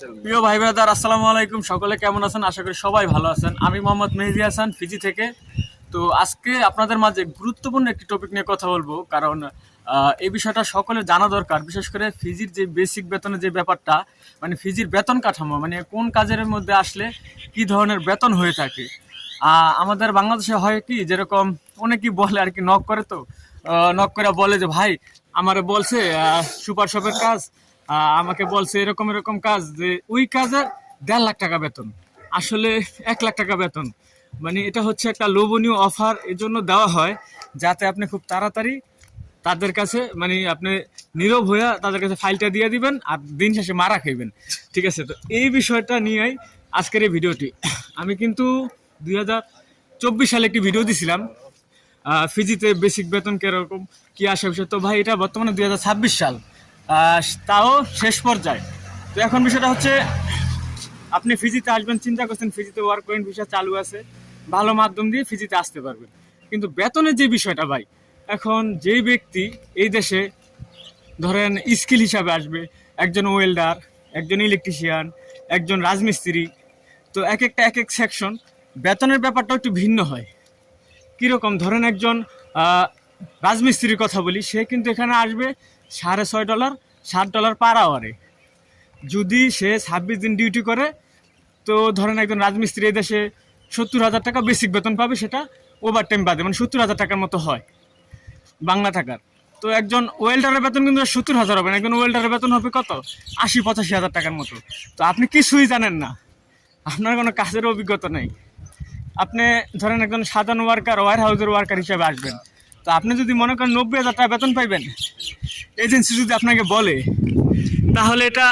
প্রিয় ভাই ব্রাদার, আসসালামু আলাইকুম। সকলে কেমন আছেন? আশা করি সবাই ভালো আছেন। আমি মোহাম্মদ মেহেদী হাসান, ফিজি থেকে। তো আজকে আপনাদের মাঝে গুরুত্বপূর্ণ একটি টপিক নিয়ে কথা বলবো, কারণ এই বিষয়টা সকলের জানা দরকার। বিশেষ করে ফিজির যে বেসিক বেতনের যে ব্যাপারটা, মানে ফিজির বেতন কাঠামো, মানে কোন কাজের মধ্যে আসলে কি ধরনের বেতন হয়ে থাকে। আমাদের বাংলাদেশে হয় কি, যেরকম অনেকেই বলে আর কি, নক করে, তো নক করে বলে যে ভাই আমারে বলছে সুপার শপের কাজ, আমাকে বলছে এরকম এরকম কাজ, যে ওই কাজের 1.5 লাখ টাকা বেতন, আসলে 1 লাখ টাকা বেতন। মানে এটা হচ্ছে একটা লোভনীয় অফার, এর জন্য দেওয়া হয় যাতে আপনি খুব তাড়াতাড়ি তাদের কাছে, মানে আপনি নীরব হয়ে তাদের কাছে ফাইলটা দিয়ে দিবেন আর দিন শেষে মারা খাইবেন। ঠিক আছে, তো এই বিষয়টা নিয়েই আজকের এই ভিডিওটি। আমি কিন্তু 2024 সালে একটি ভিডিও দিছিলাম, ফিজিতে বেসিক বেতন কিরকম কি আসে বিষয়। তো ভাই এটা বর্তমানে 2026 সাল, তাও শেষ পর্যায়ে। তো এখন বিষয়টা হচ্ছে, আপনি ফিজিতে আসবেন, চিন্তা করছেন ফিজিতে ওয়ার্ক পয়েন্ট ভিসা চালু আছে, ভালো মাধ্যম দিয়ে ফিজিতে আসতে পারবেন। কিন্তু বেতনের যে বিষয়টা ভাই, এখন যেই ব্যক্তি এই দেশে ধরেন স্কিল হিসাবে আসবে, একজন ওয়েল্ডার, একজন ইলেকট্রিশিয়ান, একজন রাজমিস্ত্রি, তো এক একটা এক এক সেকশন বেতনের ব্যাপারটা একটু ভিন্ন হয়। কীরকম, ধরেন একজন রাজমিস্ত্রির কথা বলি, সে কিন্তু এখানে আসবে $6.5 $7 পার আওয়ারে। যদি সে 26 দিন ডিউটি করে, তো ধরেন একজন রাজমিস্ত্রি এই দেশে 70,000 টাকা বেসিক বেতন পাবে, সেটা ওভার টাইম বাদে, মানে 70,000 টাকার মতো হয় বাংলা টাকার। তো একজন ওয়েল্ডারের বেতন কিন্তু 70,000 হবে না, একজন ওয়েল্ডারের বেতন হবে কত, 80-85 হাজার টাকার মতো। তো আপনি কিছুই জানেন না, আপনার কোনো কাজের অভিজ্ঞতা নেই, আপনি ধরেন একজন সাধারণ ওয়ার্কার, ওয়ার হাউসের ওয়ার্কার হিসেবে আসবেন। তো আপনি যদি মনে করেন 90,000 টাকা বেতন পাইবেন, এজেন্সি যদি আপনাকে বলে, তাহলে এটা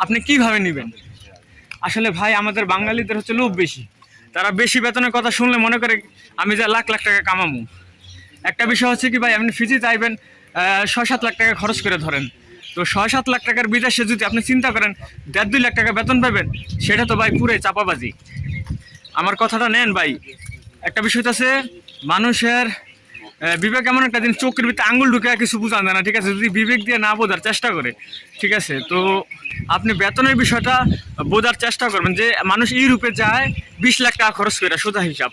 আপনি কিভাবে নেবেন? আসলে ভাই আমাদের বাঙালিদের হচ্ছে লোভ বেশি, তারা বেশি বেতনের কথা শুনলে মনে করে আমি যা লাখ লাখ টাকা কামাবো। একটা বিষয় হচ্ছে কি ভাই, আপনি ফিজিতে আইবেন 6-7 লাখ টাকা খরচ করে ধরেন, তো 6-7 লাখ টাকার বিদেশে যদি আপনি চিন্তা করেন 1.5-2 লাখ টাকা বেতন পাবেন, সেটা তো ভাই পুরোই চাপাবাজি। আমার কথাটা নেন ভাই। একটা বিষয় আছে, মানুষের বিবেক এমন একটা দিন, চোখের ভিতরে আঙুল ঢুকে কিছু বোঝান যায় না, ঠিক আছে, যদি বিবেক দিয়ে না বোঝার চেষ্টা করে। ঠিক আছে, তো আপনি বেতনের বিষয়টা বোঝার চেষ্টা করবেন, যে মানুষ ইউরোপে যায় 20 লাখ টাকা খরচ করে, সোজা হিসাব,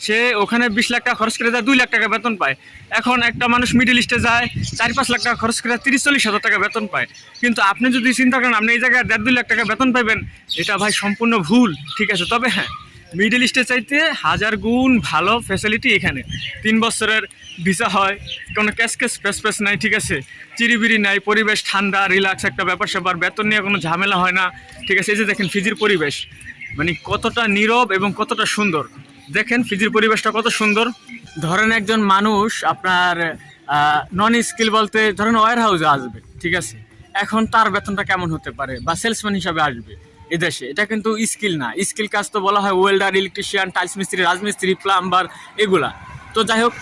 সে ওখানে 20 লাখ টাকা খরচ করে যায়, 2 লাখ টাকা বেতন পায়। এখন একটা মানুষ মিডল ইস্টে যায় 4-5 লাখ টাকা খরচ করে 30-40 হাজার টাকা বেতন পায়। কিন্তু আপনি যদি চিন্তা করেন আপনি এই জায়গায় 1.5-2 লাখ টাকা বেতন পাইবেন, এটা ভাই সম্পূর্ণ ভুল। ঠিক আছে, তবে হ্যাঁ, মিডল ইস্টের চাইতে 1000 গুণ ভালো ফ্যাসিলিটি এখানে। 3 বছরের ভিসা হয়, কোনো ক্যাশ নাই, ঠিক আছে, চিরিবিরি নাই, পরিবেশ ঠান্ডা, রিল্যাক্স একটা ব্যাপার স্যাপার, বেতন নিয়ে কোনো ঝামেলা হয় না। ঠিক আছে, এই যে দেখেন ফিজির পরিবেশ, মানে কতটা নীরব এবং কতটা সুন্দর। দেখেন ফিজির পরিবেশটা কত সুন্দর। ধরেন একজন মানুষ আপনার নন স্কিল বলতে ধরেন ওয়্যার হাউসে আসবে, ঠিক আছে, এখন তার বেতনটা কেমন হতে পারে, বা সেলসম্যান হিসাবে আসবে এদেশে, এটা কিন্তু স্কিল না। স্কিল কাজ তো বলা হয় ওয়েল্ডার, ইলেকট্রিশিয়ান, টাইলস মিস্ত্রি, রাজমিস্ত্রি, প্লাম্বার, এগুলা। তো যাই হোক,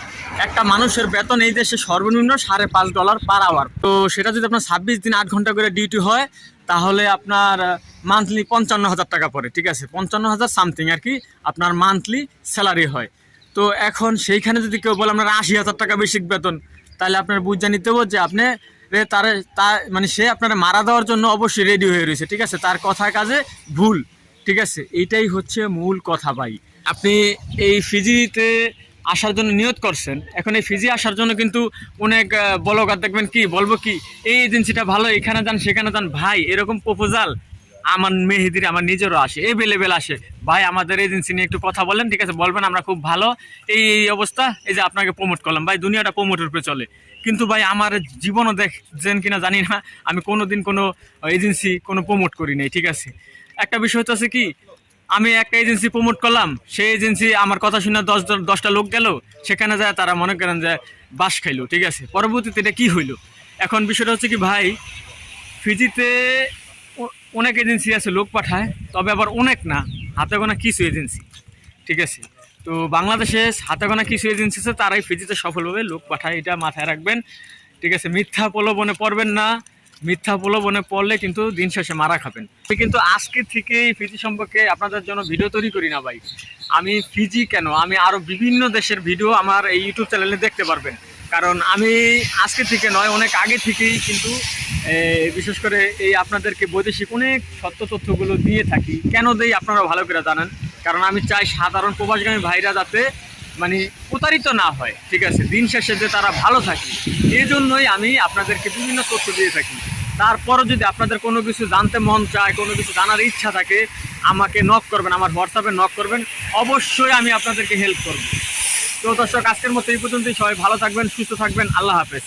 একটা মানুষের বেতন এই দেশে সর্বনিম্ন $5.5 পার আওয়ার। তো সেটা যদি আপনার 26 দিন 8 ঘন্টা করে ডিউটি হয়, তাহলে আপনার মান্থলি 55,000 টাকা পড়ে। ঠিক আছে, 55,000 সামথিং আর কি আপনার মান্থলি স্যালারি হয়। তো এখন সেইখানে যদি কেউ বলে আপনার 80,000 টাকা বেসিক বেতন, তাহলে আপনার বুঝে নিতে হবে যে আপনি তার মানে সে আপনার মারা দেওয়ার জন্য অবশ্যই রেডি হয়ে রয়েছে। ঠিক আছে, তার কথা কাজে ভুল। ঠিক আছে, এইটাই হচ্ছে মূল কথা ভাই। আপনি এই ফিজিতে আসার জন্য নিয়ত করছেন, এখন এই ফিজি আসার জন্য কিন্তু অনেক ব্লগার দেখবেন কি বলবো কি, এই এজেন্সিটা ভালো, এখানে যান সেখানে যান। ভাই এরকম প্রপোজাল আমার মেহেদির, আমার নিজেরও আসে, এভেলেবেল আসে, ভাই আমাদের এজেন্সি নিয়ে একটু কথা বলেন। ঠিক আছে, বলবেন আমরা খুব ভালো, এই অবস্থা, এই যে আপনাকে প্রমোট করলাম। ভাই দুনিয়াটা প্রমোটের উপরে চলে, কিন্তু ভাই আমার জীবনও দেখছেন কিনা জানি না, আমি কোনোদিন কোনো এজেন্সি কোনো প্রমোট করি নাই। ঠিক আছে, একটা বিষয় তো আছে কি, আমি একটা এজেন্সি প্রমোট করলাম, সেই এজেন্সি আমার কথা শুনে 10টা লোক গেল, সেখানে যায় তারা মনে করেন যে বাস খাইলো। ঠিক আছে, পরবর্তীতে এটা কি হইলো? এখন বিষয়টা হচ্ছে কি ভাই, ফিজিতে অনেক এজেন্সি আছে লোক পাঠায়, তবে আবার অনেক না, হাতে গোনা কিছু এজেন্সি। ঠিক আছে, তো বাংলাদেশে হাতে গোনা কিছু এজেন্সি আছে, তারাই ফিজিতে সফলভাবে লোক পাঠায়, এটা মাথায় রাখবেন। ঠিক আছে, মিথ্যা প্রলোভনে পড়বেন না, মিথ্যা প্রলোভনে পড়লে কিন্তু দিন শেষে মারা খাবেন। আমি কিন্তু আজকে থেকেই ফিজি সম্পর্কে আপনাদের জন্য ভিডিও তৈরি করি না ভাই। আমি ফিজি কেন, আমি আরও বিভিন্ন দেশের ভিডিও আমার এই ইউটিউব চ্যানেলে দেখতে পারবেন। কারণ আমি আজকে থেকে নয়, অনেক আগে থেকেই কিন্তু বিশেষ করে এই আপনাদেরকে বৈদেশিক অনেক সত্য তথ্যগুলো দিয়ে থাকি। কেন দেই আপনারা ভালো করে জানেন, কারণ আমি চাই সাধারণ প্রবাসগামী ভাইরা যাতে মানে প্রতারিত না হয়, ঠিক আছে, দিন শেষে যে তারা ভালো থাকে, এই জন্যই আমি আপনাদেরকে বিভিন্ন তথ্য দিয়ে থাকি। তারপরও যদি আপনাদের কোনো কিছু জানতে মন চায়, কোনো কিছু জানার ইচ্ছা থাকে, আমাকে নক করবেন, আমার হোয়াটসঅ্যাপে নক করবেন, অবশ্যই আমি আপনাদেরকে হেল্প করব। তো দর্শক, আজকের মতো এই পর্যন্তই। সবাই ভালো থাকবেন, সুস্থ থাকবেন, আল্লাহ হাফেজ।